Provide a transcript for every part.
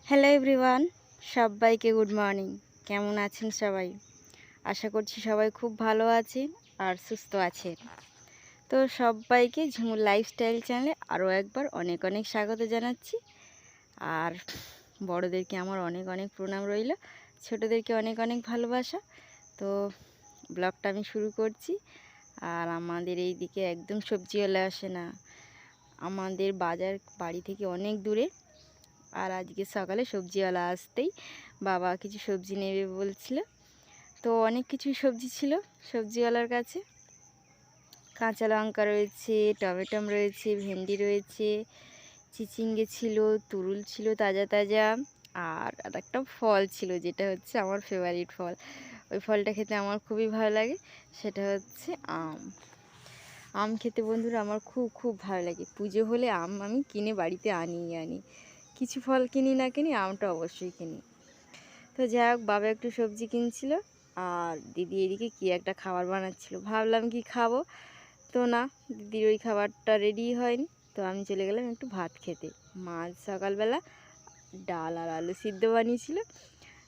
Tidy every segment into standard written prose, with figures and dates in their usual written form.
Hello everyone, সবাইকে good morning. কেমন আছেন সবাই? আশা করছি সবাই খুব ভালো আছেন আর সুস্থ আছেন। তো সবাইকে ঝুমুর লাইফস্টাইল চ্যানেলে আরও একবার অনেক অনেক স্বাগত জানাচ্ছি। আর বড়োদেরকে আমার অনেক অনেক প্রণাম রইল, ছোটোদেরকে অনেক অনেক ভালোবাসা। তো ব্লগটা আমি শুরু করছি। আর আমাদের এই দিকে একদম সবজিওয়ালা আসে না, আমাদের বাজার বাড়ি থেকে অনেক দূরে। আর আজকে সকালে সবজিওয়ালা আসতেই বাবা কিছু সবজি নেবে বলছিল। তো অনেক কিছুই সবজি ছিল সবজিওয়ালার কাছে। কাঁচা লঙ্কা রয়েছে, টমেটো রয়েছে, ভেন্ডি রয়েছে, চিচিঙ্গে ছিল, তুরুল ছিল তাজা তাজা, আর একটা ফল ছিল যেটা হচ্ছে আমার ফেভারিট ফল। ওই ফলটা খেতে আমার খুবই ভালো লাগে, সেটা হচ্ছে আম। আম খেতে বন্ধুরা আমার খুব খুব ভালো লাগে। পুজো হলে আম আমি কিনে বাড়িতে আনি। কিছু ফল কিনি না কিনি, আমটা অবশ্যই কিনি। তো যাই হোক, বাবা একটু সবজি কিনছিল আর দিদি এদিকে কী একটা খাবার বানাচ্ছিল। ভাবলাম কি খাবো, তো না, দিদির ওই খাবারটা রেডি হয়নি। তো আমি চলে গেলাম একটু ভাত খেতে। মাছ সকালবেলা ডাল আর আলু সিদ্ধ বানিয়েছিল,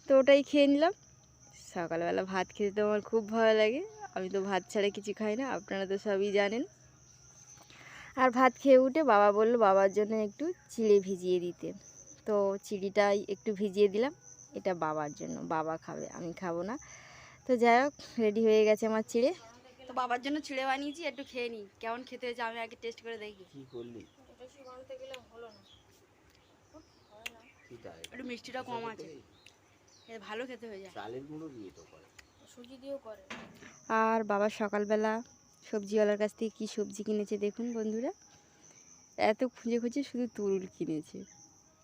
তো ওটাই খেয়ে নিলাম। সকালবেলা ভাত খেতে তো আমার খুব ভালো লাগে, আমি তো ভাত ছাড়া কিছু খাই না, আপনারা তো সবই জানেন। আর ভাত খেয়ে উঠে বাবা বলল বাবার জন্য একটু চিড়ে ভিজিয়ে দিতে। তো চিড়িটাই একটু ভিজিয়ে দিলাম, এটা বাবার জন্য, বাবা খাবে, আমি খাবো না। তো যাই হোক, রেডি হয়ে গেছে আমার চিড়ে। তো বাবার জন্য চিড়ে বানিয়েছি, একটু খেয়ে নিই কেমন খেতে হয়েছে, আমি আগে টেস্ট করে দেখি। কি করলি? বেশি বানাতে গেলে হলো না, সেটা একটু মিষ্টিটা কম আছে, ভালো খেতে হয়ে যায়। চালের গুঁড়ো দিয়ে তো করে, সুজি দিয়েও করে। আর বাবা সকালবেলা সবজিওয়ালার কাছ থেকে কী সবজি কিনেছে দেখুন বন্ধুরা। এত খুঁজে খুঁজে শুধু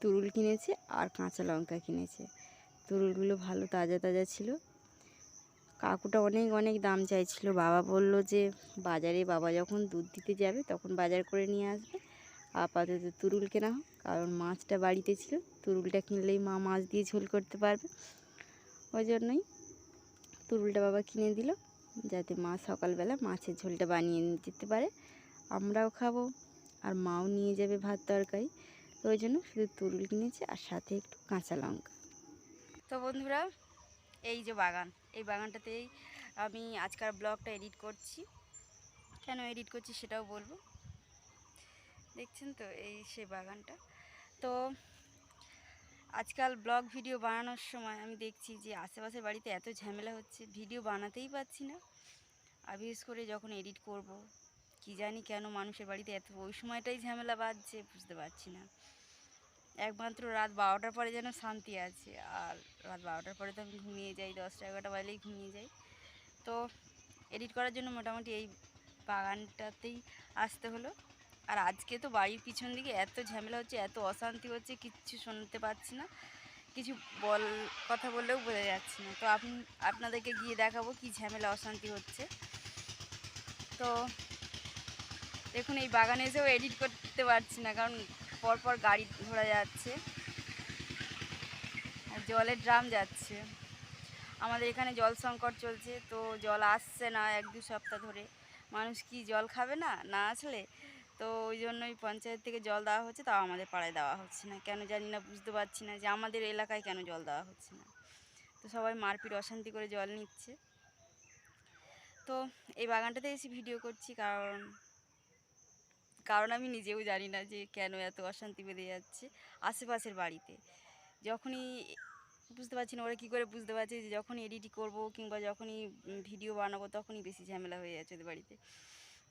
তুরুল কিনেছে আর কাঁচা লঙ্কা কিনেছে। তুরুলগুলো ভালো তাজা তাজা ছিল। কাকুটা অনেক অনেক দাম চাইছিল। বাবা বলল যে বাজারে বাবা যখন দুধ দিতে যাবে তখন বাজার করে নিয়ে আসবে, আপাতত তুরুল কেনা হোক, কারণ মাছটা বাড়িতে ছিল। তুরুলটা কিনলেই মা মাছ দিয়ে ঝোল করতে পারবে, ওই জন্যই তুরুলটা বাবা কিনে দিল, যাতে মা সকালবেলা মাছের ঝোলটা বানিয়ে নিয়ে যেতে পারে, আমরাও খাবো আর মাও নিয়ে যাবে ভাত তরকারি। তো ওই জন্য শুধু তুরুল কিনেছে আর সাথে একটু কাঁচা লঙ্কা। তো বন্ধুরা, এই যে বাগান, এই বাগানটাতেই আমি আজকাল ব্লগটা এডিট করছি। কেন এডিট করছি সেটাও বলবো। দেখছেন তো, এই সে বাগানটা। তো আজকাল ব্লগ ভিডিও বানানোর সময় আমি দেখছি যে আশেপাশের বাড়িতে এত ঝামেলা হচ্ছে, ভিডিও বানাতেই পারছি না। আর বিশেষ করে যখন এডিট করব, কি জানি কেন মানুষের বাড়িতে এত ওই সময়টাই ঝামেলা বাজছে, বুঝতে পারছি না। একমাত্র রাত 12টার পরে যেন শান্তি আছে, আর রাত 12টার পরে তো আমি ঘুমিয়ে যাই, 10টা 11টা বাজলেই ঘুমিয়ে যাই। তো এডিট করার জন্য মোটামুটি এই বাগানটাতেই আসতে হলো। আর আজকে তো বাড়ির পিছন দিকে এত ঝামেলা হচ্ছে, এত অশান্তি হচ্ছে, কিচ্ছু শুনতে পাচ্ছি না, কিছু কথা বললেও বোঝা যাচ্ছে না। তো আপনাদেরকে গিয়ে দেখাবো কি ঝামেলা অশান্তি হচ্ছে। তো দেখুন, এই বাগানে এসেও এডিট করতে পারছি না, কারণ পরপর গাড়ি ঘোড়া যাচ্ছে আর জলের ড্রাম যাচ্ছে। আমাদের এখানে জল সংকট চলছে, তো জল আসছে না 1-2 সপ্তাহ ধরে। মানুষ কি জল খাবে না, না আসলে? তো ওই জন্যই পঞ্চায়েত থেকে জল দেওয়া হচ্ছে, তাও আমাদের পাড়ায় দেওয়া হচ্ছে না, কেন জানি না, বুঝতে পারছি না যে আমাদের এলাকায় কেন জল দেওয়া হচ্ছে না। তো সবাই মারপিট অশান্তি করে জল নিচ্ছে। তো এই বাগানটাতে এসে ভিডিও করছি, কারণ আমি নিজেও জানি না যে কেন এত অশান্তি বেঁধে যাচ্ছে আশেপাশের বাড়িতে। যখনই বুঝতে পারছি না, ওরা কী করে বুঝতে পারছে যে যখনই এডিট করব কিংবা যখনই ভিডিও বানাবো তখনই বেশি ঝামেলা হয়ে যাচ্ছে ওদের বাড়িতে।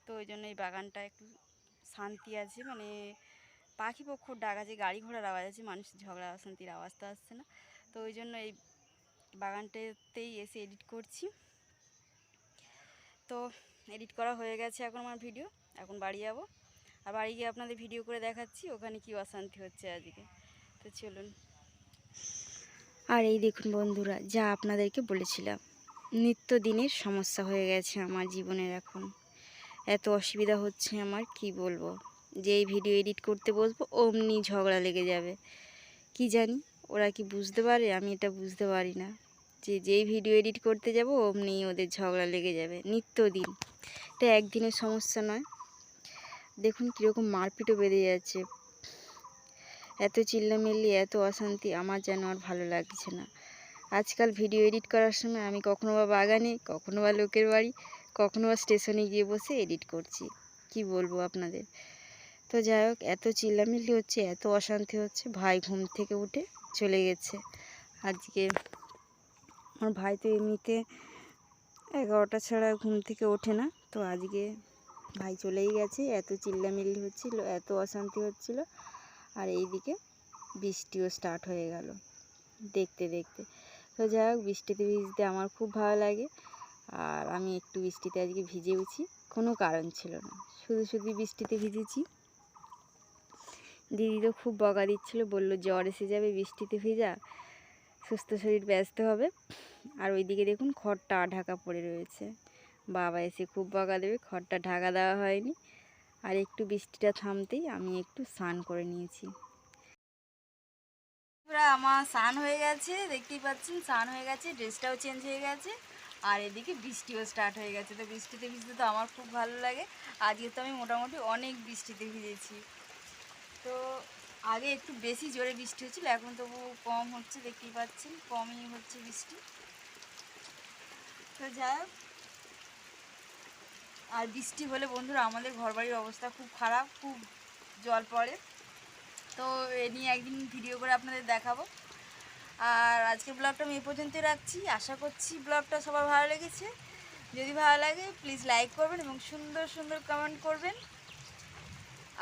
তো ওই জন্য এই বাগানটা একটু শান্তি আছে, মানে পাখি পক্ষর ডাক আছে, গাড়ি ঘোড়ার আওয়াজ আছে, মানুষের ঝগড়া অশান্তির আওয়াজ তো আসছে না। তো ওই জন্য এই বাগানটাতেই এসে এডিট করছি। তো এডিট করা হয়ে গেছে এখন আমার ভিডিও, এখন বাড়ি যাব, আর বাড়ি গিয়ে আপনাদের ভিডিও করে দেখাচ্ছি ওখানে কী অশান্তি হচ্ছে আজকে। তো চলুন। আর এই দেখুন বন্ধুরা, যা আপনাদেরকে বলেছিলাম, নিত্যদিনের সমস্যা হয়ে গেছে আমার জীবনের। এখন এত অসুবিধা হচ্ছে আমার, কি বলবো। যেই ভিডিও এডিট করতে বসবো অমনি ঝগড়া লেগে যাবে। কি জানি ওরা কি বুঝতে পারে, আমি এটা বুঝতে পারি না, যে যেই ভিডিও এডিট করতে যাব অমনি ওদের ঝগড়া লেগে যাবে নিত্যদিন। এটা একদিনের সমস্যা নয়, দেখুন কীরকম মারপিটও বেড়ে যাচ্ছে। এত চিল্লামিল্লি, এত অশান্তি, আমার যেন আর ভালো লাগছে না। আজকাল ভিডিও এডিট করার সময় আমি কখনো বা বাগানে, কখনো বা লোকের বাড়ি, কখনো বা স্টেশনে গিয়ে বসে এডিট করছি। কি বলবো আপনাদের। তো যাই হোক, এত চিল্লামিল্লি হচ্ছে, এত অশান্তি হচ্ছে। ভাই ঘুম থেকে উঠে চলে গেছে। আজকে আমার ভাই তো এমনিতে 11টা ছাড়া ঘুম থেকে ওঠে না, তো আজকে ভাই চলেই গেছে। এত চিল্লামিল্লি হচ্ছিল, এত অশান্তি হচ্ছিল। আর এইদিকে বৃষ্টিও স্টার্ট হয়ে গেল দেখতে দেখতে। তো যাই হোক, বৃষ্টিতে ভিজতে আমার খুব ভালো লাগে। আর আমি একটু বৃষ্টিতে আজকে ভিজেওছি, কোনো কারণ ছিল না, শুধু শুধু বৃষ্টিতে ভিজেছি। দিদি তো খুব বকা দিচ্ছিলো, বললো জ্বর এসে যাবে বৃষ্টিতে ভিজা, সুস্থ শরীর ব্যস্ত হবে। আর ওইদিকে দেখুন খড়টা ঢাকা পড়ে রয়েছে, বাবা এসে খুব বকা দেবে, খড়টা ঢাকা দেওয়া হয়নি। আর একটু বৃষ্টিটা থামতেই আমি একটু স্নান করে নিয়েছি। আমার স্নান হয়ে গেছে, দেখতেই পাচ্ছেন স্নান হয়ে গেছে, ড্রেসটাও চেঞ্জ হয়ে গেছে। আর এদিকে বৃষ্টিও স্টার্ট হয়ে গেছে। তো বৃষ্টিতে ভিজতে তো আমার খুব ভালো লাগে। আজকে তো আমি মোটামুটি অনেক বৃষ্টিতে ভিজেছি। তো আগে একটু বেশি জোরে বৃষ্টি হচ্ছিল, এখন তবু কম হচ্ছে, দেখতেই পাচ্ছেন কমই হচ্ছে বৃষ্টি। তো যাই হোক, আর বৃষ্টি হলে বন্ধুরা আমাদের ঘরবাড়ির অবস্থা খুব খারাপ, খুব জল পড়ে। তো এ নিয়ে একদিন ভিডিও করে আপনাদের দেখাবো। আর আজকের ব্লগটা আমি এই পর্যন্তই রাখছি। আশা করছি ব্লগটা সবার ভালো লেগেছে। যদি ভালো লাগে প্লিজ লাইক করবেন এবং সুন্দর সুন্দর কমেন্ট করবেন।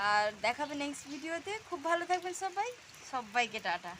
আর দেখাবেন নেক্সট ভিডিওতে। খুব ভালো থাকবেন সবাই, সবাইকে টাটা।